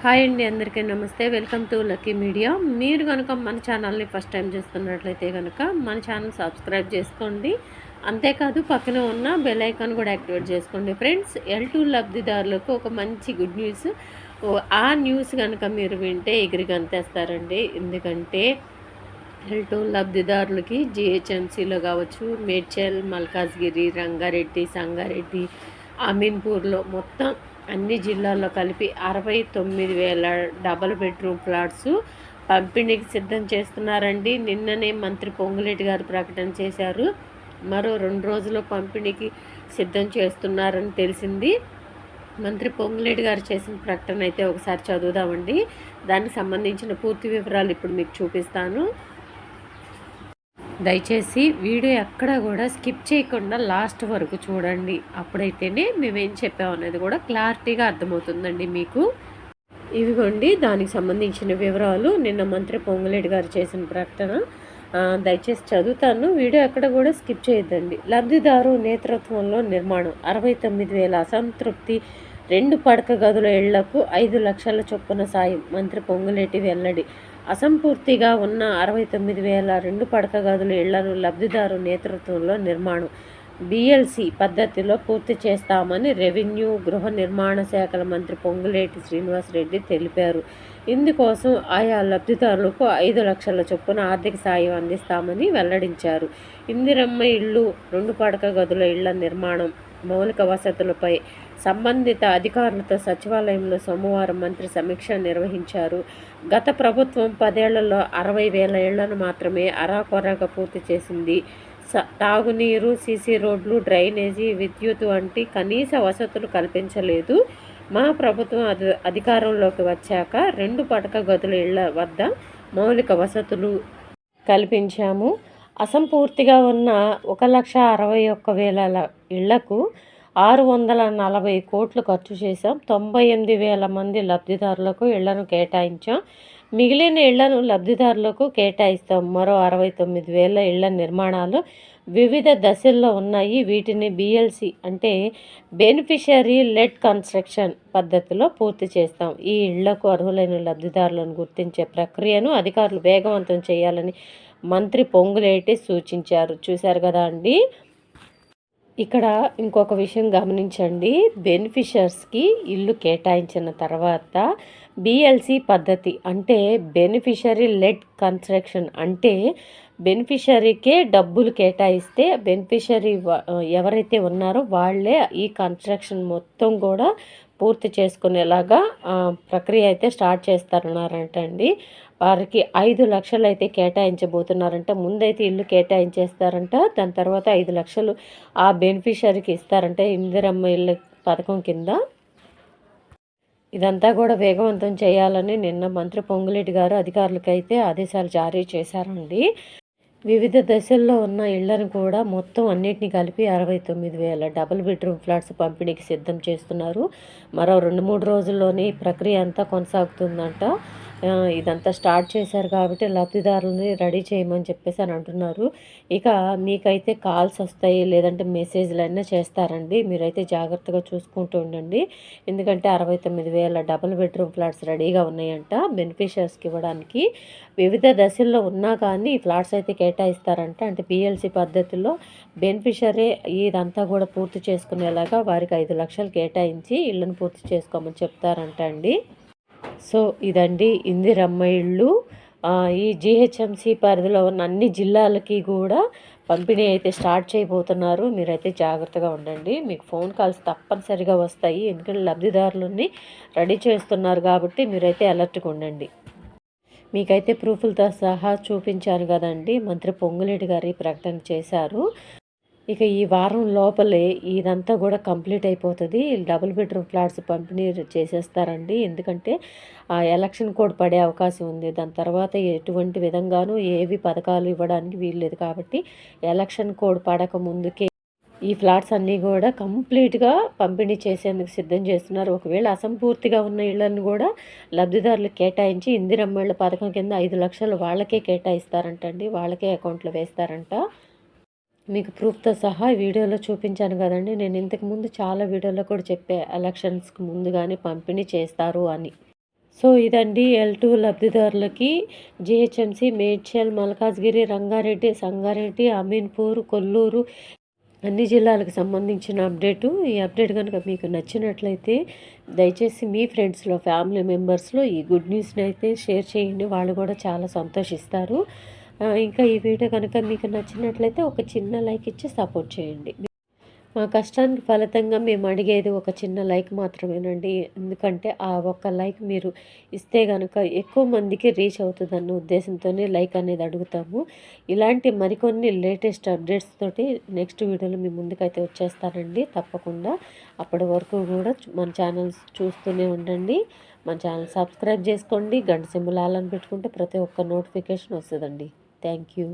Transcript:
Hi అండి, అందరికీ నమస్తే. Welcome to lucky media. మీరు కనుక మన ఛానల్ని ఫస్ట్ టైం చూస్తున్నట్లయితే కనుక మన ఛానల్ సబ్స్క్రైబ్ చేసుకోండి. అంతేకాదు పక్కన ఉన్న బెల్ ఐకాన్ కూడా యాక్టివేట్ చేసుకోండి. ఫ్రెండ్స్, L2 లబ్ధిదారులకు ఒక మంచి గుడ్ న్యూస్. ఆ న్యూస్ కనుక మీరు వింటే ఎగిరి గంతేస్తారండి. ఎందుకంటే L2 లబ్ధిదారులకి జిహెచ్ఎంసీలో కావచ్చు, మేడ్చల్, మల్కాజ్గిరి, రంగారెడ్డి, సంగారెడ్డి, అమీన్పూర్లో మొత్తం అన్ని జిల్లాల్లో కలిపి 69,000 డబల్ బెడ్రూమ్ ఫ్లాట్స్ పంపిణీకి సిద్ధం చేస్తున్నారండి. నిన్ననే మంత్రి పొంగులేటి గారు ప్రకటన చేశారు. మరో 2 రోజుల్లో పంపిణీకి సిద్ధం చేస్తున్నారని తెలిసింది. మంత్రి పొంగులేటి గారు చేసిన ప్రకటన అయితే ఒకసారి చదువుదామండి. దానికి సంబంధించిన పూర్తి వివరాలు ఇప్పుడు మీకు చూపిస్తాను. దయచేసి వీడియో ఎక్కడ కూడా స్కిప్ చేయకుండా లాస్ట్ వరకు చూడండి. అప్పుడైతేనే మేమేం చెప్పామనేది కూడా క్లారిటీగా అర్థమవుతుందండి మీకు. ఇవిగోండి దానికి సంబంధించిన వివరాలు. నిన్న మంత్రి పొంగులేటి గారు చేసిన ప్రకటన దయచేసి చదువుతాను. వీడియో ఎక్కడ కూడా స్కిప్ చేయొద్దండి. లబ్ధిదారు నేతృత్వంలో నిర్మాణం 69,000 అసంతృప్తి 2 పడక గదుల ఇళ్లకు 5 లక్షల చొప్పున సాయం. మంత్రి పొంగులేటి వెల్లడి. అసంపూర్తిగా ఉన్న 69,000 2 పడక గదుల ఇళ్లను లబ్ధిదారు నేతృత్వంలో నిర్మాణం BLC పద్ధతిలో పూర్తి చేస్తామని రెవెన్యూ, గృహ నిర్మాణ శాఖల మంత్రి పొంగులేటి శ్రీనివాసరెడ్డి తెలిపారు. ఇందుకోసం ఆయా లబ్ధిదారులకు 5 లక్షల చొప్పున ఆర్థిక సాయం అందిస్తామని వెల్లడించారు. ఇందిరమ్మ ఇళ్ళు, 2 పడక గదుల ఇళ్ల నిర్మాణం, మౌలిక వసతులపై సంబంధిత అధికారులతో సచివాలయంలో సోమవారం మంత్రి సమీక్ష నిర్వహించారు. గత ప్రభుత్వం 10 ఏళ్లలో 60,000 ఇళ్లను మాత్రమే అరాకొరాగా పూర్తి చేసింది. తాగునీరు, సీసీ రోడ్లు, డ్రైనేజీ, విద్యుత్ వంటి కనీస వసతులు కల్పించలేదు. మా ప్రభుత్వం అధికారంలోకి వచ్చాక 2 పడక గదుల ఇళ్ల వద్ద మౌలిక వసతులు కల్పించాము. అసంపూర్తిగా ఉన్న 1,61,000 ఇళ్లకు 640 కోట్లు ఖర్చు చేశాం. 98,000 మంది లబ్ధిదారులకు ఇళ్లను కేటాయించాం. మిగిలిన ఇళ్లను లబ్ధిదారులకు కేటాయిస్తాం. మరో 69,000 ఇళ్ల నిర్మాణాలు వివిధ దశల్లో ఉన్నాయి. వీటిని BLC అంటే బెనిఫిషరీ లెడ్ కన్స్ట్రక్షన్ పద్ధతిలో పూర్తి చేస్తాం. ఈ ఇళ్లకు అర్హులైన లబ్ధిదారులను గుర్తించే ప్రక్రియను అధికారులు వేగవంతం చేయాలని మంత్రి పొంగులేటి సూచించారు. చూశారు కదా అండి. ఇక్కడ ఇంకొక విషయం గమనించండి. బెనిఫిషర్స్కి ఇల్లు కేటాయించిన తర్వాత BLC పద్ధతి అంటే బెనిఫిషరీ లెడ్ కన్స్ట్రక్షన్ అంటే బెనిఫిషరీకే డబ్బులు కేటాయిస్తే బెనిఫిషరీ ఎవరైతే ఉన్నారో వాళ్ళే ఈ కన్స్ట్రక్షన్ మొత్తం కూడా పూర్తి చేసుకునేలాగా ప్రక్రియ అయితే స్టార్ట్ చేస్తారన్నారంటండి. వారికి 5 లక్షలు అయితే కేటాయించబోతున్నారంట. ముందైతే ఇల్లు కేటాయించేస్తారంట. దాని తర్వాత 5 లక్షలు ఆ బెనిఫిషరీకి ఇస్తారంట ఇందిరమ్మ ఇళ్ళ పథకం కింద. ఇదంతా కూడా వేగవంతం చేయాలని నిన్న మంత్రి పొంగులేటి గారు అధికారులకైతే ఆదేశాలు జారీ చేశారండి. వివిధ దశల్లో ఉన్న ఇళ్లను కూడా మొత్తం అన్నిటిని కలిపి 69,000 డబుల్ బెడ్రూమ్ ఫ్లాట్స్ పంపిణీకి సిద్ధం చేస్తున్నారు. మరో 2-3 రోజుల్లోనే ప్రక్రియ అంతా కొనసాగుతుందంట. ఇదంతా స్టార్ట్ చేశారు కాబట్టి లబ్ధిదారులని రెడీ చేయమని చెప్పేసి అని అంటున్నారు. ఇక మీకైతే కాల్స్ వస్తాయి, లేదంటే మెసేజ్లు అయినా చేస్తారండి. మీరైతే జాగ్రత్తగా చూసుకుంటూ ఉండండి. ఎందుకంటే 69,000 డబుల్ బెడ్రూమ్ ఫ్లాట్స్ రెడీగా ఉన్నాయంట బెనిఫిషియర్స్కి ఇవ్వడానికి. వివిధ దశల్లో ఉన్నా కానీ ఈ ఫ్లాట్స్ అయితే కేటాయిస్తారంట. అంటే BLC పద్ధతిలో బెనిఫిషరీ ఇదంతా కూడా పూర్తి చేసుకునేలాగా వారికి 5 లక్షలు కేటాయించి ఇళ్ళను పూర్తి చేసుకోమని చెప్తారంట అండి. సో ఇదండి ఇందిరమ్మ ఇళ్ళు. ఈ GHMC పరిధిలో ఉన్న అన్ని జిల్లాలకి కూడా పంపిణీ అయితే స్టార్ట్ చేయబోతున్నారు. మీరైతే జాగ్రత్తగా ఉండండి. మీకు ఫోన్ కాల్స్ తప్పనిసరిగా వస్తాయి. ఎందుకంటే లబ్ధిదారులని రెడీ చేస్తున్నారు కాబట్టి మీరైతే అలర్ట్గా ఉండండి. మీకైతే ప్రూఫ్లతో సహా చూపించాను కదండి. మంత్రి పొంగులేటి గారు ఈ ప్రకటన చేశారు. ఇక ఈ వారం లోపలే ఇదంతా కూడా కంప్లీట్ అయిపోతుంది. డబుల్ బెడ్రూమ్ ఫ్లాట్స్ పంపిణీ చేసేస్తారండి. ఎందుకంటే ఎలక్షన్ కోడ్ పడే అవకాశం ఉంది. దాని తర్వాత ఎటువంటి విధంగానూ ఏవి పథకాలు ఇవ్వడానికి వీల్లేదు కాబట్టి ఎలక్షన్ కోడ్ పడక ముందుకే ఈ ఫ్లాట్స్ అన్నీ కూడా కంప్లీట్గా పంపిణీ చేసేందుకు సిద్ధం చేస్తున్నారు. ఒకవేళ అసంపూర్తిగా ఉన్న ఇళ్లను కూడా లబ్ధిదారులకు కేటాయించి ఇందిరమ్మ ఇళ్ళ పథకం కింద 5 లక్షలు వాళ్ళకే కేటాయిస్తారంటండి. వాళ్ళకే అకౌంట్లో వేస్తారంట. మీకు ప్రూఫ్తో సహా వీడియోలో చూపించాను కదండి. నేను ఇంతకుముందు చాలా వీడియోలో కూడా చెప్పే ఎలక్షన్స్కి ముందుగానే పంపిణీ చేస్తారు అని. సో ఇదండి L2 లబ్ధిదారులకి జీహెచ్ఎంసీ మేడ్చల్, మల్కాజ్గిరి, రంగారెడ్డి, సంగారెడ్డి, అమీన్పూర్, కొల్లూరు అన్ని జిల్లాలకు సంబంధించిన అప్డేటు. ఈ అప్డేట్ కనుక మీకు నచ్చినట్లయితే దయచేసి మీ ఫ్రెండ్స్లో, ఫ్యామిలీ మెంబర్స్లో ఈ గుడ్ న్యూస్ని అయితే షేర్ చేయండి. వాళ్ళు కూడా చాలా సంతోషిస్తారు. ఇంకా ఈ వీడియో కనుక మీకు నచ్చినట్లయితే ఒక చిన్న లైక్ ఇచ్చి సపోర్ట్ చేయండి. మా కష్టానికి ఫలితంగా మేము అడిగేది ఒక చిన్న లైక్ మాత్రమేనండి. ఎందుకంటే ఆ ఒక్క లైక్ మీరు ఇస్తే కనుక ఎక్కువ మందికి రీచ్ అవుతుందన్న ఉద్దేశంతోనే లైక్ అనేది అడుగుతాము. ఇలాంటి మరికొన్ని లేటెస్ట్ అప్డేట్స్ తోటి నెక్స్ట్ వీడియోలో మీ ముందుకైతే వచ్చేస్తానండి తప్పకుండా. అప్పటి వరకు కూడా మన ఛానల్ చూస్తూనే ఉండండి. మన ఛానల్ సబ్స్క్రైబ్ చేసుకోండి. గంట సింబల్ ఆల్ అని పెట్టుకుంటే ప్రతి ఒక్క నోటిఫికేషన్ వస్తుందండి. Thank you.